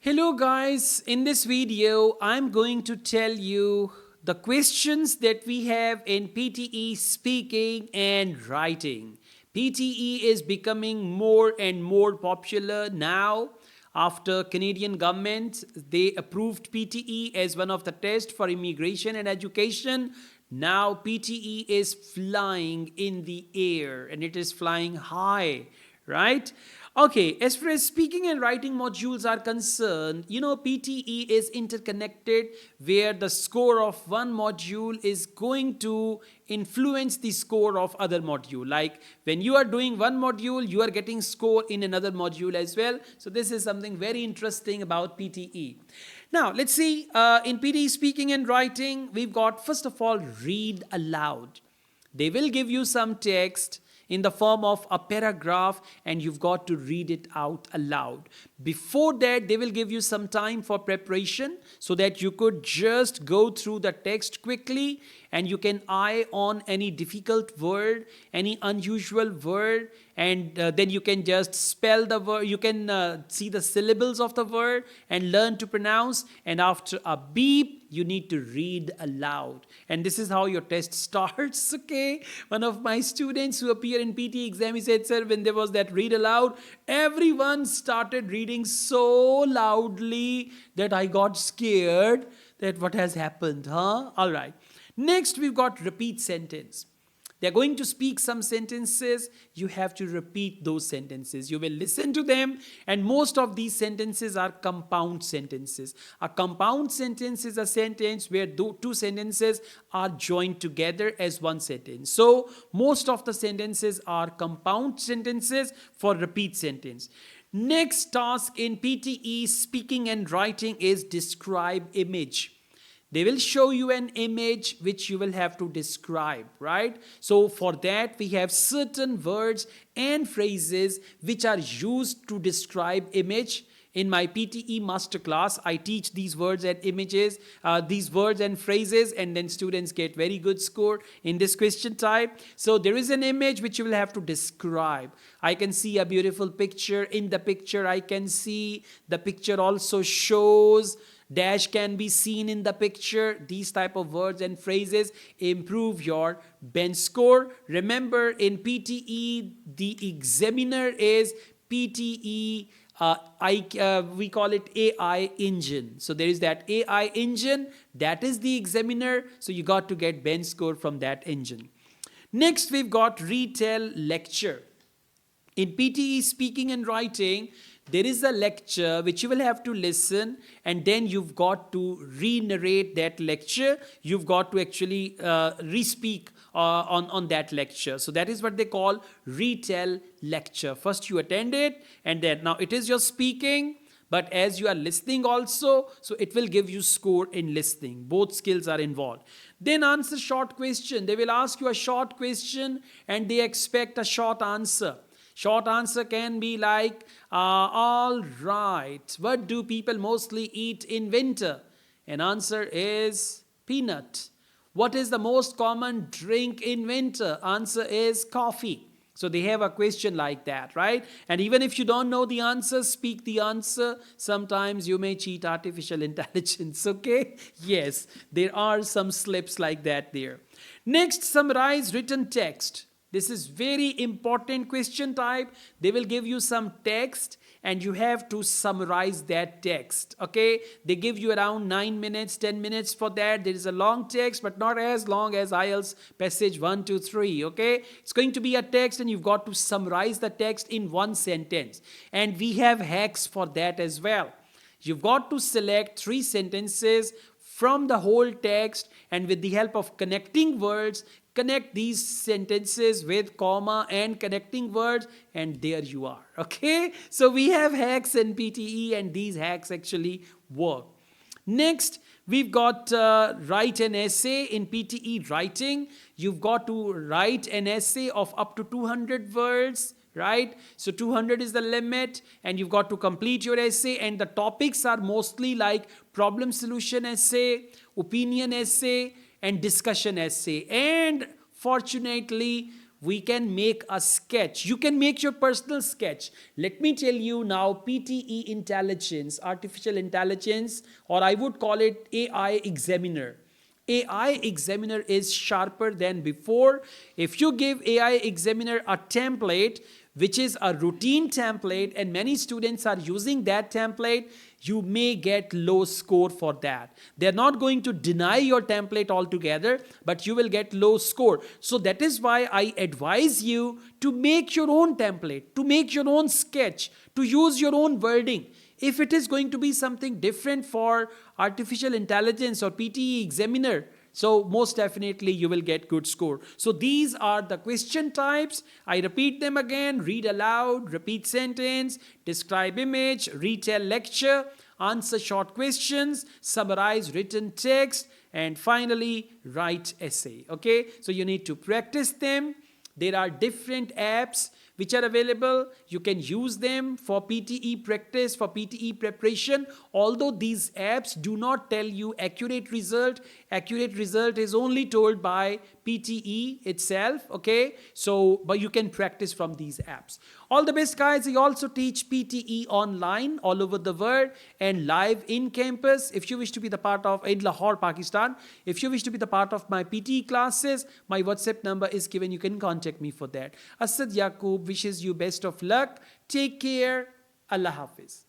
Hello guys, in this video I'm going to tell you the questions that we have in PTE speaking and writing. PTE is becoming more and more popular now. After Canadian government, they approved PTE as one of the tests for immigration and education. Now PTE is flying in the air and it is flying high, right? Okay, as far as speaking and writing modules are concerned, PTE is interconnected where the score of one module is going to influence the score of other module. Like when you are doing one module, you are getting score in another module as well. So this is something very interesting about PTE. Now, let's see, in PTE speaking and writing, we've got, first of all, read aloud. They will give you some text in the form of a paragraph and you've got to read it out aloud. Before that, they will give you some time for preparation so that you could just go through the text quickly and you can eye on any difficult word, any unusual word, and then you can just spell the word, you can see the syllables of the word and learn to pronounce, and after a beep, you need to read aloud. And this is how your test starts, okay? One of my students who appear in PT exam, he said, sir, when there was that read aloud, everyone started reading so loudly that I got scared that what has happened, huh? All right. Next, we've got repeat sentence. They're going to speak some sentences. You have to repeat those sentences. You will listen to them, and most of these sentences are compound sentences. A compound sentence is a sentence where two sentences are joined together as one sentence. So most of the sentences are compound sentences for repeat sentence. Next task in PTE speaking and writing is describe image. They will show you an image which you will have to describe, right? So for that, we have certain words and phrases which are used to describe image. In my PTE masterclass, I teach these words and images, these words and phrases, and then students get very good score in this question type. So there is an image which you will have to describe. I can see a beautiful picture. In the picture, I can see the picture also shows. Dash can be seen in the picture. These type of words and phrases improve your bench score. Remember, in PTE, the examiner is PTE, we call it AI engine. So there is that AI engine, that is the examiner. So you got to get bench score from that engine. Next, we've got Retell lecture. In PTE speaking and writing, there is a lecture which you will have to listen, and then you've got to re-narrate that lecture. You've got to actually re-speak on that lecture. So that is what they call retell lecture. First you attend it, and then now it is your speaking, but as you are listening also, so it will give you score in listening. Both skills are involved. Then answer short question. They will ask you a short question and they expect a short answer. Short answer can be like, all right, what do people mostly eat in winter? An answer is peanut. What is the most common drink in winter? Answer is coffee. So they have a question like that, right? And even if you don't know the answer, speak the answer. Sometimes you may cheat artificial intelligence, okay? Yes, there are some slips like that there. Next, summarize written text. This is very important question type. They will give you some text and you have to summarize that text, okay? They give you around 9 minutes, 10 minutes for that. There is a long text, but not as long as IELTS passage 1, 2, 3, okay? It's going to be a text and you've got to summarize the text in one sentence. And we have hacks for that as well. You've got to select 3 sentences from the whole text, and with the help of connecting words, connect these sentences with comma and connecting words, and there you are, okay? So we have hacks in PTE and these hacks actually work. Next, we've got write an essay. In PTE writing. You've got to write an essay of up to 200 words, right? So 200 is the limit and you've got to complete your essay, and the topics are mostly like problem solution essay, opinion essay, and discussion essay. And fortunately, we can make a sketch. You can make your personal sketch. Let me tell you now, PTE intelligence, artificial intelligence, or I would call it AI examiner. AI examiner is sharper than before. If you give AI examiner a template, which is a routine template, and many students are using that template, you may get low score for that. They're not going to deny your template altogether, but you will get low score. So that is why I advise you to make your own template, to make your own sketch, to use your own wording. If it is going to be something different for artificial intelligence or PTE examiner, so most definitely you will get good score. So these are the question types. I repeat them again: read aloud, repeat sentence, describe image, retell lecture, answer short questions, summarize written text, and finally write essay. Okay, so you need to practice them. There are different apps which are available. You can use them for PTE practice, for PTE preparation. Although these apps do not tell you accurate result is only told by PTE itself, okay? So, but you can practice from these apps. All the best, guys. I also teach PTE online all over the world and live in campus. If you wish to be the part of, in Lahore, Pakistan, if you wish to be the part of my PTE classes, my WhatsApp number is given. You can contact me for that. Asad Yaqub wishes you best of luck. Take care. Allah Hafiz.